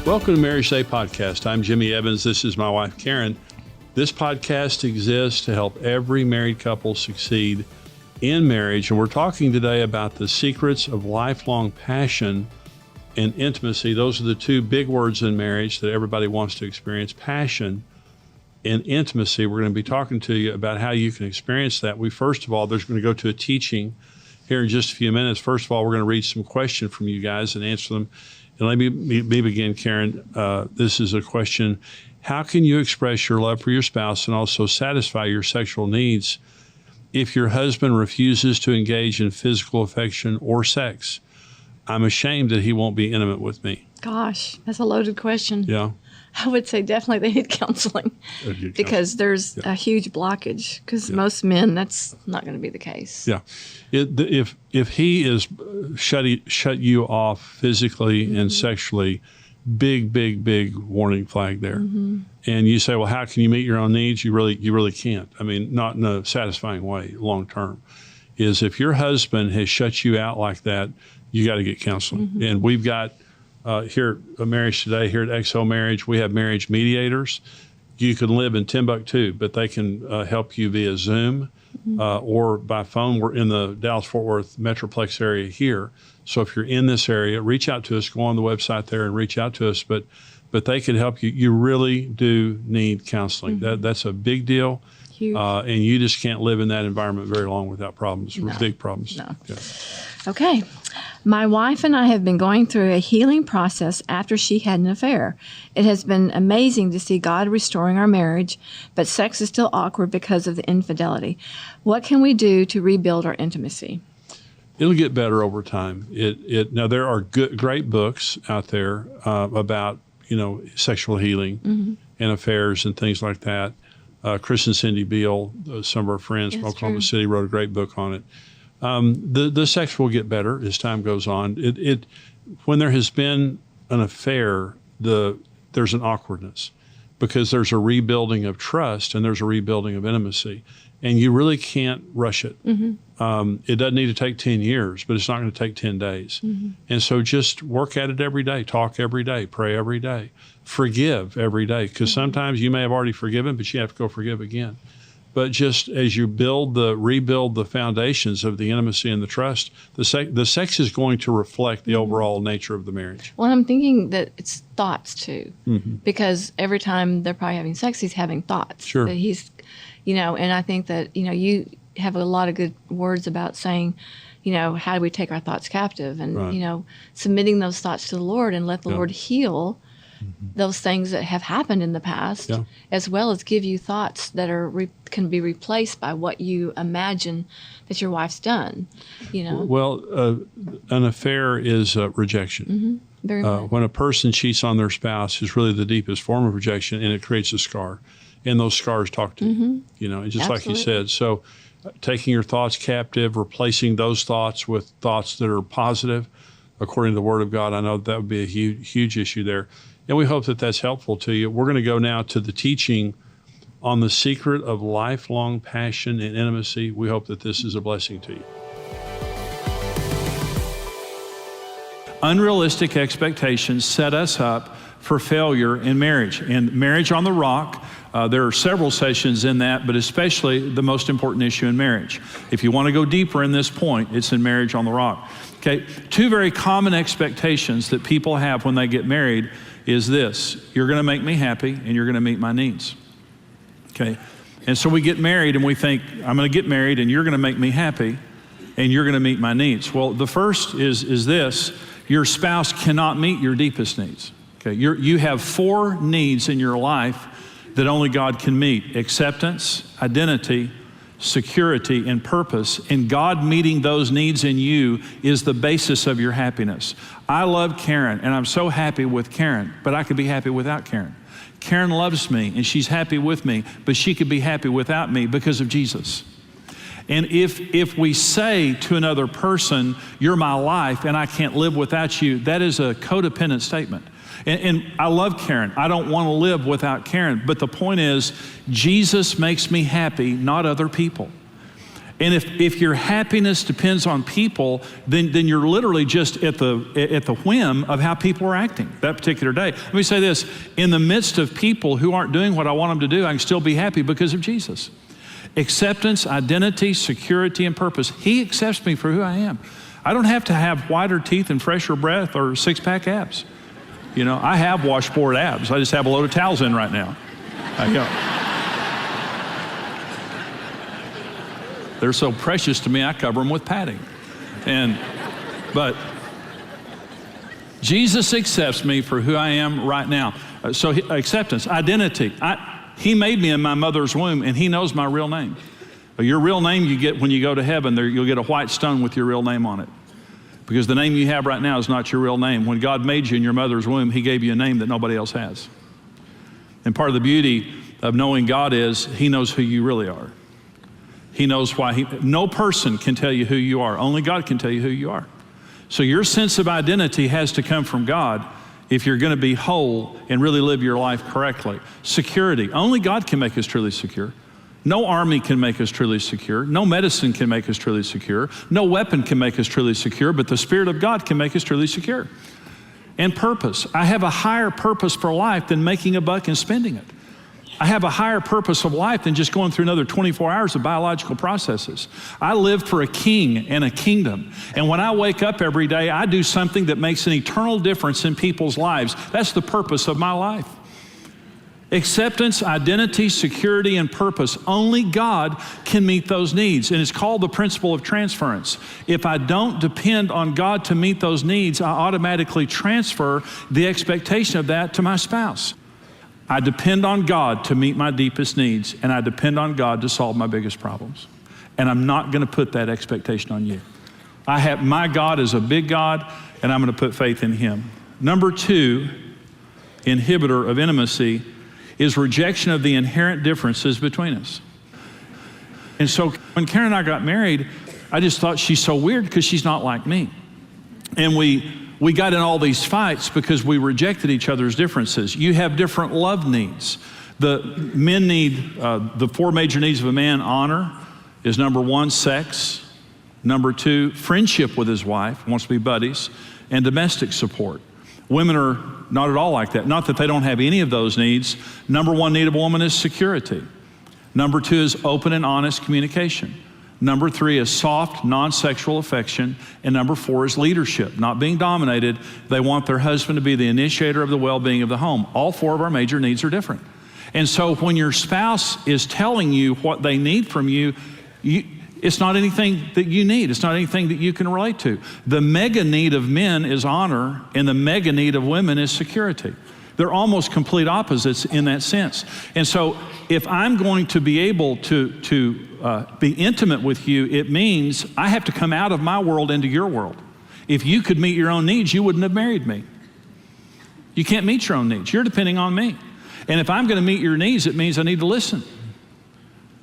Welcome to Marriage Today podcast. I'm Jimmy Evans. This is my wife, Karen. This podcast exists to help every married couple succeed in marriage. And we're talking today about the secrets of lifelong passion and intimacy. Those are the two big words in marriage that everybody wants to experience: passion and intimacy. We're going to be talking to you about how you can experience that. First of all, there's going to go to a teaching here in just a few minutes. First of all, we're going to read some questions from you guys and answer them. And let me begin, Karen. This is a question: how can you express your love for your spouse and also satisfy your sexual needs if your husband refuses to engage in physical affection or sex? I'm ashamed that he won't be intimate with me. Gosh, that's a loaded question. Yeah. I would say definitely they need counseling because there's a huge blockage because most men, that's not going to be the case. Yeah. If he is shut you off physically and sexually, big warning flag there. Mm-hmm. And you say, well, how can you meet your own needs? You really can't. I mean, not in a satisfying way long term. Is if your husband has shut you out like that, you got to get counseling. Mm-hmm. And we've got here at Marriage Today, here at XO Marriage, we have marriage mediators. You can live in Timbuktu, but they can help you via Zoom or by phone. We're in the Dallas-Fort Worth Metroplex area here. So if you're in this area, reach out to us. Go on the website there and reach out to us. But they can help you. You really do need counseling. Mm-hmm. That's a big deal. Huge. And you just can't live in that environment very long without problems, big problems. No. Yeah. Okay. My wife and I have been going through a healing process after she had an affair. It has been amazing to see God restoring our marriage, but sex is still awkward because of the infidelity. What can we do to rebuild our intimacy? It'll get better over time. Now there are great books out there about sexual healing and affairs and things like that. Chris and Cindy Beal, some of our friends from Oklahoma City, wrote a great book on it. The sex will get better as time goes on. When there has been an affair, there's an awkwardness because there's a rebuilding of trust and there's a rebuilding of intimacy, and you really can't rush it. Mm-hmm. It doesn't need to take 10 years, but it's not going to take 10 days. Mm-hmm. And so just work at it every day, talk every day, pray every day, forgive every day, because sometimes you may have already forgiven, but you have to go forgive again. But just as you rebuild the foundations of the intimacy and the trust, the sex is going to reflect the overall nature of the marriage. Well, I'm thinking that it's thoughts too, because every time they're probably having sex, he's having thoughts. Sure. That he's, and I think that, you have a lot of good words about saying, how do we take our thoughts captive and, submitting those thoughts to the Lord and let the Lord heal those things that have happened in the past, as well as give you thoughts that can be replaced by what you imagine that your wife's done. Well, an affair is rejection. Mm-hmm. Very much. When a person cheats on their spouse, is really the deepest form of rejection, and it creates a scar. And those scars talk to you. And just like you said. So, taking your thoughts captive, replacing those thoughts with thoughts that are positive, according to the Word of God, I know that would be a huge issue there. And we hope that that's helpful to you. We're going to go now to the teaching on the secret of lifelong passion and intimacy. We hope that this is a blessing to you. Unrealistic expectations set us up for failure in marriage. And Marriage on the Rock, there are several sessions in that, but especially the most important issue in marriage. If you want to go deeper in this point, it's in Marriage on the Rock. Okay, two very common expectations that people have when they get married is this: you're going to make me happy and you're going to meet my needs. Okay, and so we get married and we think, I'm going to get married and you're going to make me happy and you're going to meet my needs. Well, the first is this: your spouse cannot meet your deepest needs. Okay, you have 4 needs in your life that only God can meet: acceptance, identity, security, and purpose. And God meeting those needs in you is the basis of your happiness. I love Karen, and I'm so happy with Karen, but I could be happy without Karen. Karen loves me, and she's happy with me, but she could be happy without me because of Jesus. And if we say to another person, you're my life and I can't live without you, that is a codependent statement. And I love Karen. I don't want to live without Karen. But the point is, Jesus makes me happy, not other people. And if your happiness depends on people, then you're literally just at the whim of how people are acting that particular day. Let me say this, in the midst of people who aren't doing what I want them to do, I can still be happy because of Jesus. Acceptance, identity, security, and purpose. He accepts me for who I am. I don't have to have whiter teeth and fresher breath or six-pack abs. You know, I have washboard abs. I just have a load of towels in right now. They're so precious to me, I cover them with padding. But Jesus accepts me for who I am right now. Acceptance, identity. He made me in my mother's womb, and he knows my real name. Your real name you get when you go to heaven, you'll get a white stone with your real name on it. Because the name you have right now is not your real name. When God made you in your mother's womb, he gave you a name that nobody else has. And part of the beauty of knowing God is he knows who you really are. He knows why. No person can tell you who you are. Only God can tell you who you are. So your sense of identity has to come from God if you're going to be whole and really live your life correctly. Security. Only God can make us truly secure. No army can make us truly secure. No medicine can make us truly secure. No weapon can make us truly secure, but the Spirit of God can make us truly secure. And purpose. I have a higher purpose for life than making a buck and spending it. I have a higher purpose of life than just going through another 24 hours of biological processes. I live for a king and a kingdom. And when I wake up every day, I do something that makes an eternal difference in people's lives. That's the purpose of my life. Acceptance, identity, security, and purpose. Only God can meet those needs. And it's called the principle of transference. If I don't depend on God to meet those needs, I automatically transfer the expectation of that to my spouse. I depend on God to meet my deepest needs, and I depend on God to solve my biggest problems. And I'm not going to put that expectation on you. My God is a big God, and I'm going to put faith in him. Number 2, inhibitor of intimacy, is rejection of the inherent differences between us. And so when Karen and I got married, I just thought she's so weird because she's not like me. And we got in all these fights because we rejected each other's differences. You have different love needs. The men need, the 4 major needs of a man. Honor is number 1, sex. Number 2, friendship with his wife, wants to be buddies, and domestic support. Women are not at all like that. Not that they don't have any of those needs. Number 1 need of a woman is security. Number 2 is open and honest communication. Number 3 is soft, non-sexual affection. And number 4 is leadership, not being dominated. They want their husband to be the initiator of the well-being of the home. All 4 of our major needs are different. And so when your spouse is telling you what they need from you, it's not anything that you need. It's not anything that you can relate to. The mega need of men is honor, and the mega need of women is security. They're almost complete opposites in that sense. And so if I'm going to be able to be intimate with you, it means I have to come out of my world into your world. If you could meet your own needs, you wouldn't have married me. You can't meet your own needs. You're depending on me. And if I'm going to meet your needs, it means I need to listen.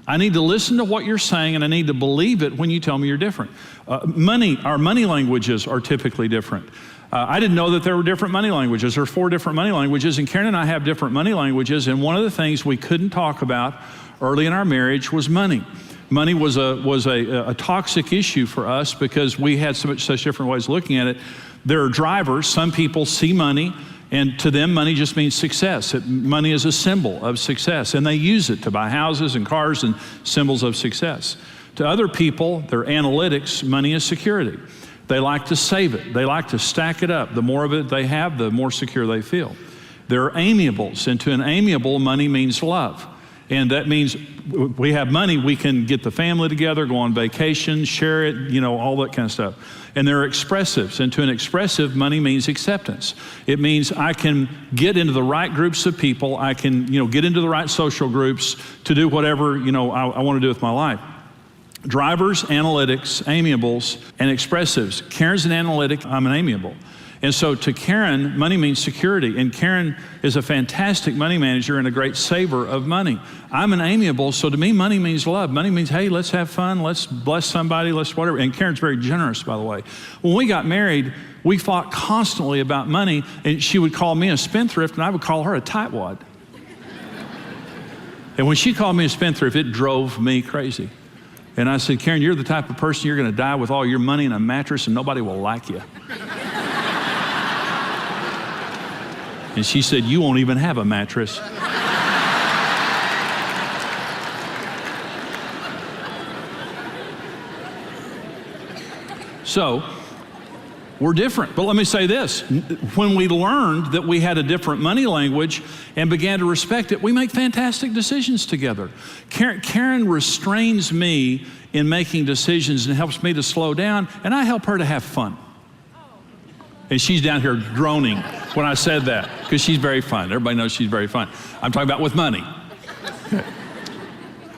I need to listen to what you're saying, and I need to believe it when you tell me you're different. Our money languages are typically different. I didn't know that there were different money languages. There are 4 different money languages, and Karen and I have different money languages, and one of the things we couldn't talk about early in our marriage was money. Money was a toxic issue for us because we had such different ways of looking at it. There are drivers. Some people see money, and to them, money just means success. Money is a symbol of success, and they use it to buy houses and cars and symbols of success. To other people, their analytics, money is security. They like to save it. They like to stack it up. The more of it they have, the more secure they feel. There are amiables, and to an amiable, money means love. And that means we have money, we can get the family together, go on vacation, share it, all that kind of stuff. And there are expressives, and to an expressive, money means acceptance. It means I can get into the right groups of people, I can, get into the right social groups to do whatever, I want to do with my life. Drivers, analytics, amiables, and expressives. Karen's an analytic, I'm an amiable. And so to Karen, money means security. And Karen is a fantastic money manager and a great saver of money. I'm an amiable, so to me, money means love. Money means, hey, let's have fun, let's bless somebody, let's whatever. And Karen's very generous, by the way. When we got married, we fought constantly about money, and she would call me a spendthrift, and I would call her a tightwad. And when she called me a spendthrift, it drove me crazy. And I said, Karen, you're the type of person you're going to die with all your money in a mattress and nobody will like you. And she said, you won't even have a mattress. So, we're different. But let me say this. When we learned that we had a different money language and began to respect it, we make fantastic decisions together. Karen restrains me in making decisions and helps me to slow down, and I help her to have fun. And she's down here groaning when I said that, because she's very fun. Everybody knows she's very fun. I'm talking about with money.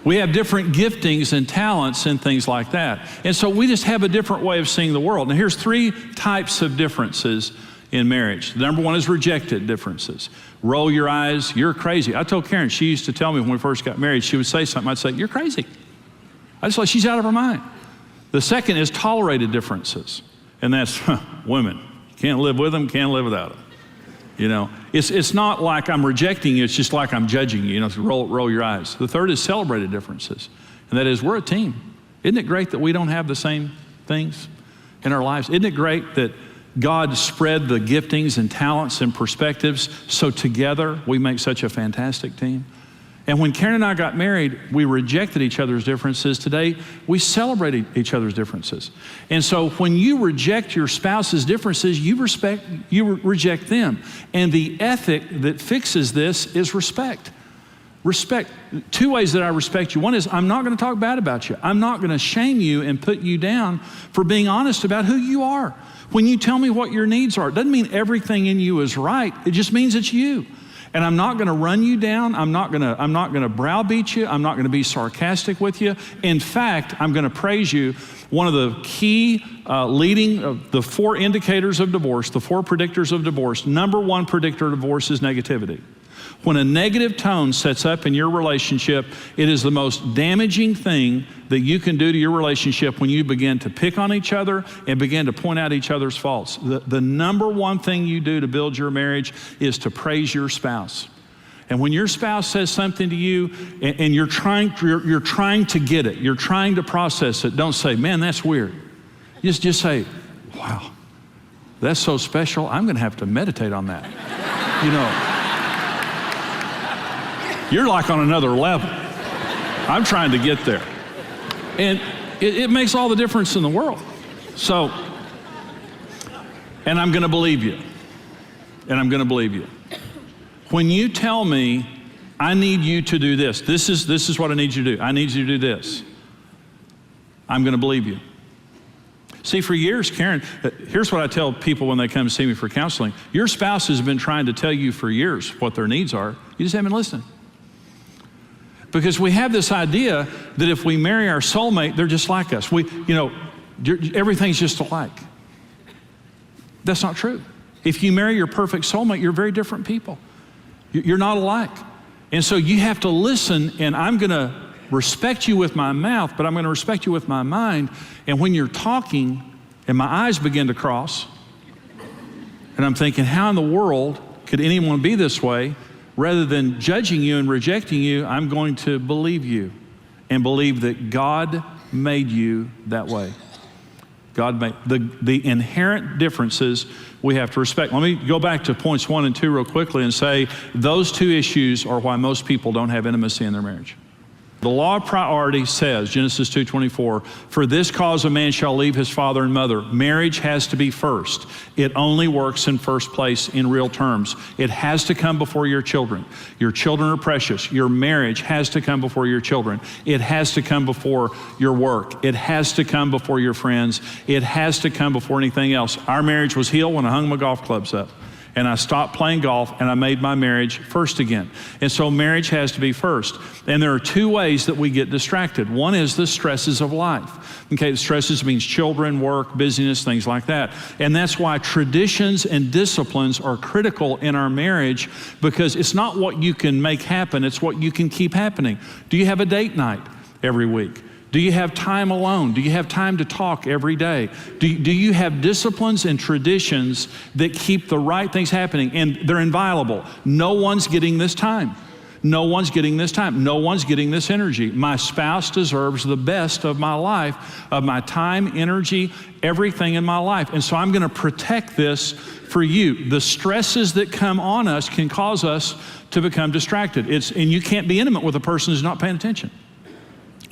We have different giftings and talents and things like that. And so we just have a different way of seeing the world. Now here's 3 types of differences in marriage. The number 1 is rejected differences. Roll your eyes, you're crazy. I told Karen, she used to tell me when we first got married, she would say something, I'd say, you're crazy. I just like, she's out of her mind. The second is tolerated differences. And that's women. Can't live with them, can't live without them. You know, it's not like I'm rejecting you, it's just like I'm judging you, so roll your eyes. The third is celebrated differences, and that is we're a team. Isn't it great that we don't have the same things in our lives? Isn't it great that God spread the giftings and talents and perspectives so together we make such a fantastic team? And when Karen and I got married, we rejected each other's differences. Today, we celebrate each other's differences. And so when you reject your spouse's differences, you reject them. And the ethic that fixes this is respect. Respect. 2 ways that I respect you. One is I'm not going to talk bad about you. I'm not going to shame you and put you down for being honest about who you are. When you tell me what your needs are, it doesn't mean everything in you is right. It just means it's you. And I'm not going to run you down. I'm not going to browbeat you. I'm not going to be sarcastic with you. In fact, I'm going to praise you. One of the key the 4 indicators of divorce, the 4 predictors of divorce, number 1 predictor of divorce is negativity. When a negative tone sets up in your relationship, it is the most damaging thing that you can do to your relationship when you begin to pick on each other and begin to point out each other's faults. The number 1 thing you do to build your marriage is to praise your spouse. And when your spouse says something to you and you're trying to get it, you're trying to process it, don't say, man, that's weird. Just say, wow, that's so special. I'm going to have to meditate on that. You know. You're like on another level. I'm trying to get there. And it makes all the difference in the world. So, and I'm going to believe you. And I'm going to believe you. When you tell me, I need you to do this. This is what I need you to do. I need you to do this. I'm going to believe you. See, for years, Karen, here's what I tell people when they come to see me for counseling. Your spouse has been trying to tell you for years what their needs are. You just haven't listened. Because we have this idea that if we marry our soulmate, they're just like us. Everything's just alike. That's not true. If you marry your perfect soulmate, you're very different people. You're not alike. And so you have to listen, and I'm going to respect you with my mouth, but I'm going to respect you with my mind. And when you're talking, and my eyes begin to cross, and I'm thinking, how in the world could anyone be this way? Rather than judging you and rejecting you, I'm going to believe you and believe that God made you that way. God made the inherent differences we have to respect. Let me go back to points 1 and 2 real quickly and say those 2 issues are why most people don't have intimacy in their marriage. The law of priority says, Genesis 2:24, for this cause a man shall leave his father and mother. Marriage has to be first. It only works in first place in real terms. It has to come before your children. Your children are precious. Your marriage has to come before your children. It has to come before your work. It has to come before your friends. It has to come before anything else. Our marriage was healed when I hung my golf clubs up. And I stopped playing golf and I made my marriage first again. And so marriage has to be first. And there are 2 ways that we get distracted. One is the stresses of life. Okay, the stresses means children, work, busyness, things like that. And that's why traditions and disciplines are critical in our marriage, because it's not what you can make happen, it's what you can keep happening. Do you have a date night every week? Do you have time alone? Do you have time to talk every day? Do you have disciplines and traditions that keep the right things happening? And they're inviolable. No one's getting this time. No one's getting this time. No one's getting this energy. My spouse deserves the best of my life, of my time, energy, everything in my life. And so I'm going to protect this for you. The stresses that come on us can cause us to become distracted. And you can't be intimate with a person who's not paying attention.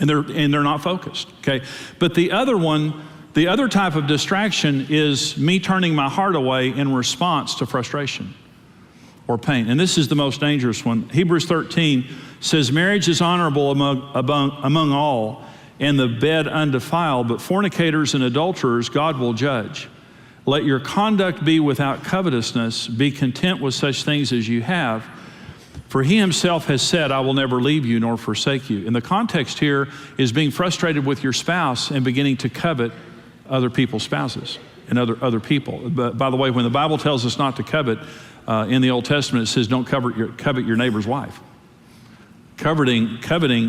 And they're not focused, okay? But the other type of distraction is me turning my heart away in response to frustration or pain. And this is the most dangerous one. Hebrews 13 says, marriage is honorable among all, and the bed undefiled, but fornicators and adulterers God will judge. Let your conduct be without covetousness. Be content with such things as you have. For he himself has said, I will never leave you nor forsake you. And the context here is being frustrated with your spouse and beginning to covet other people's spouses and other people. But by the way, when the Bible tells us not to covet, in the Old Testament, it says don't covet your neighbor's wife. Coveting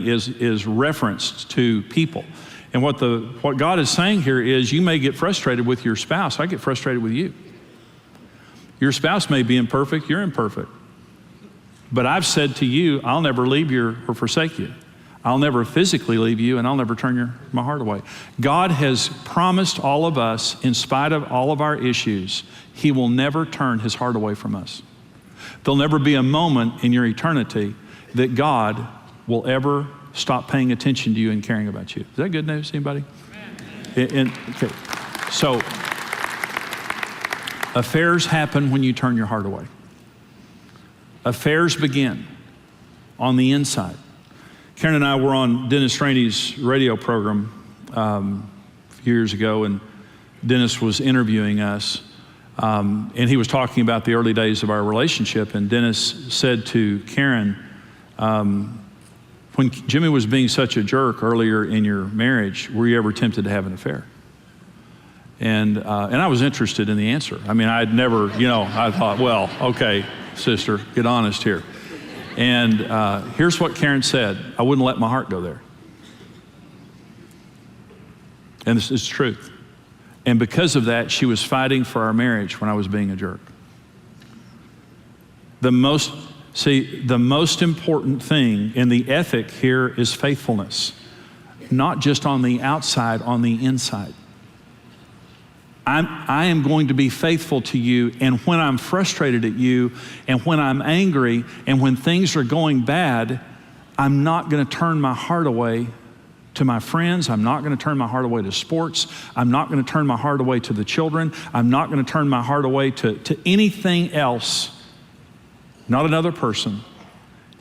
is referenced to people. And what God is saying here is you may get frustrated with your spouse. I get frustrated with you. Your spouse may be imperfect, you're imperfect. But I've said to you, I'll never leave you or forsake you. I'll never physically leave you, and I'll never turn my heart away. God has promised all of us, in spite of all of our issues, he will never turn his heart away from us. There'll never be a moment in your eternity that God will ever stop paying attention to you and caring about you. Is that good news, anybody? Okay. So, affairs happen when you turn your heart away. Affairs begin on the inside. Karen and I were on Dennis Rainey's radio program a few years ago, and Dennis was interviewing us, and he was talking about the early days of our relationship, and Dennis said to Karen, when Jimmy was being such a jerk earlier in your marriage, were you ever tempted to have an affair? And I was interested in the answer. I mean, I'd never, I thought, well, okay, sister, get honest here. And here's what Karen said. I wouldn't let my heart go there. And this is truth. And because of that, she was fighting for our marriage when I was being a jerk. The most important thing in the ethic here is faithfulness. Not just on the outside, on the inside. I am going to be faithful to you, and when I'm frustrated at you, and when I'm angry, and when things are going bad, I'm not going to turn my heart away to my friends. I'm not going to turn my heart away to sports. I'm not going to turn my heart away to the children. I'm not going to turn my heart away to anything else, not another person.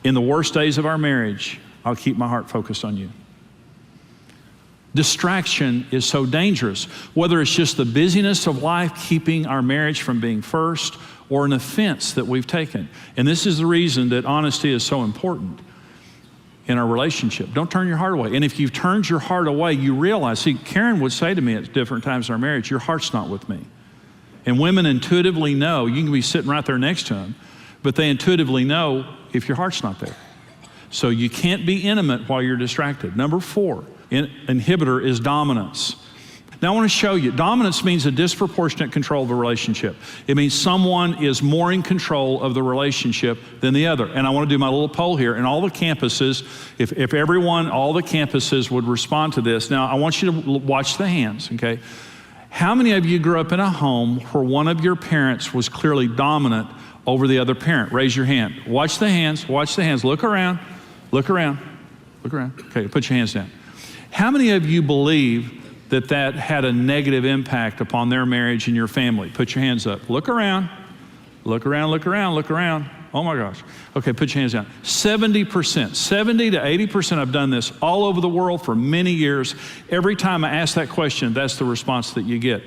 In the worst days of our marriage, I'll keep my heart focused on you. Distraction is so dangerous, whether it's just the busyness of life keeping our marriage from being first, or an offense that we've taken. And this is the reason that honesty is so important in our relationship. Don't turn your heart away. And if you've turned your heart away, you realize, Karen would say to me at different times in our marriage, your heart's not with me. And women intuitively know, you can be sitting right there next to them, but they intuitively know if your heart's not there. So you can't be intimate while you're distracted. Number 4. Inhibitor is dominance. Now I want to show you, dominance means a disproportionate control of the relationship. It means someone is more in control of the relationship than the other. And I want to do my little poll here. And all the campuses, if all the campuses would respond to this. Now I want you to watch the hands, okay? How many of you grew up in a home where one of your parents was clearly dominant over the other parent? Raise your hand. Watch the hands, look around. Okay, put your hands down. How many of you believe that had a negative impact upon their marriage and your family? Put your hands up. Look around. Oh my gosh. Okay, put your hands down. 70%, 70 to 80%, I've done this all over the world for many years. Every time I ask that question, that's the response that you get.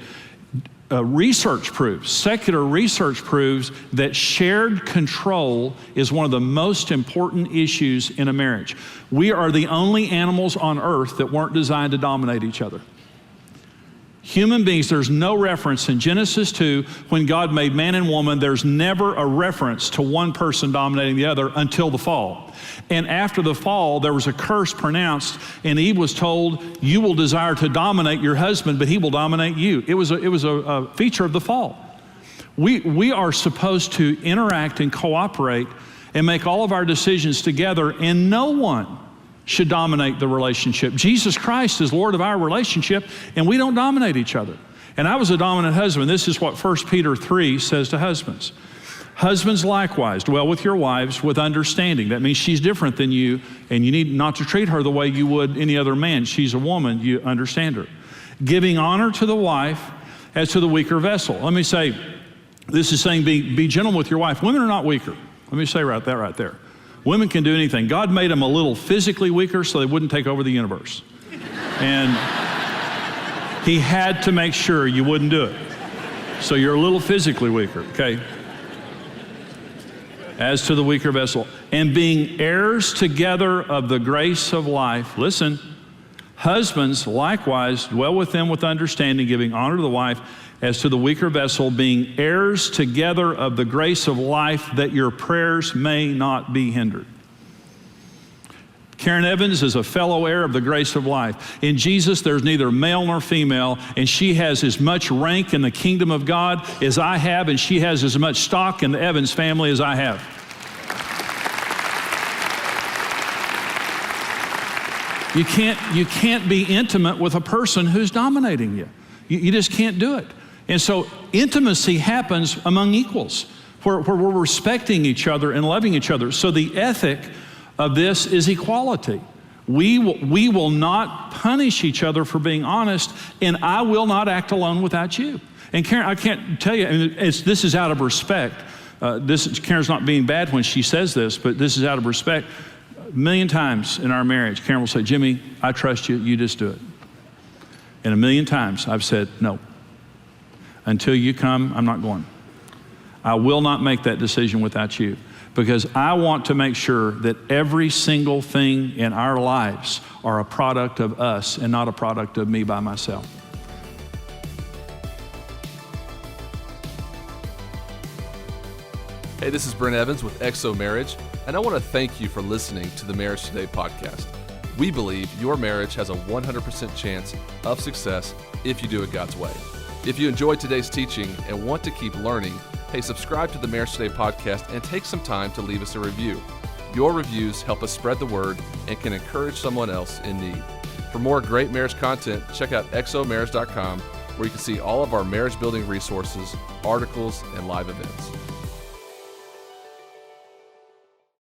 Secular research proves that shared control is one of the most important issues in a marriage. We are the only animals on earth that weren't designed to dominate each other. Human beings, there's no reference in Genesis 2, when God made man and woman, there's never a reference to one person dominating the other until the fall. And after the fall, there was a curse pronounced, and Eve was told, you will desire to dominate your husband, but he will dominate you. It was a feature of the fall. We are supposed to interact and cooperate and make all of our decisions together, and no one should dominate the relationship. Jesus Christ is Lord of our relationship, and we don't dominate each other. And I was a dominant husband. This is what 1 Peter 3 says to husbands. Husbands likewise, dwell with your wives with understanding. That means she's different than you, and you need not to treat her the way you would any other man. She's a woman, you understand her. Giving honor to the wife as to the weaker vessel. Let me say, this is saying be gentle with your wife. Women are not weaker. Let me say that right there. Women can do anything. God made them a little physically weaker so they wouldn't take over the universe. And He had to make sure you wouldn't do it. So you're a little physically weaker, okay? As to the weaker vessel. And being heirs together of the grace of life. Listen, husbands likewise dwell with them with understanding, giving honor to the wife as to the weaker vessel, being heirs together of the grace of life, that your prayers may not be hindered. Karen Evans is a fellow heir of the grace of life. In Jesus, there's neither male nor female, and she has as much rank in the kingdom of God as I have, and she has as much stock in the Evans family as I have. You can't be intimate with a person who's dominating you. You just can't do it. And so intimacy happens among equals, where we're respecting each other and loving each other. So the ethic of this is equality. We will not punish each other for being honest, and I will not act alone without you. And Karen, I can't tell you, and this is out of respect. Karen's not being bad when she says this, but this is out of respect. A million times in our marriage, Karen will say, Jimmy, I trust you, you just do it. And a million times I've said, no. Until you come, I'm not going. I will not make that decision without you, because I want to make sure that every single thing in our lives are a product of us and not a product of me by myself. Hey, this is Brent Evans with XO Marriage, and I want to thank you for listening to the Marriage Today podcast. We believe your marriage has a 100% chance of success if you do it God's way. If you enjoyed today's teaching and want to keep learning, hey, subscribe to the Marriage Today podcast and take some time to leave us a review. Your reviews help us spread the word and can encourage someone else in need. For more great marriage content, check out xomarriage.com, where you can see all of our marriage building resources, articles, and live events.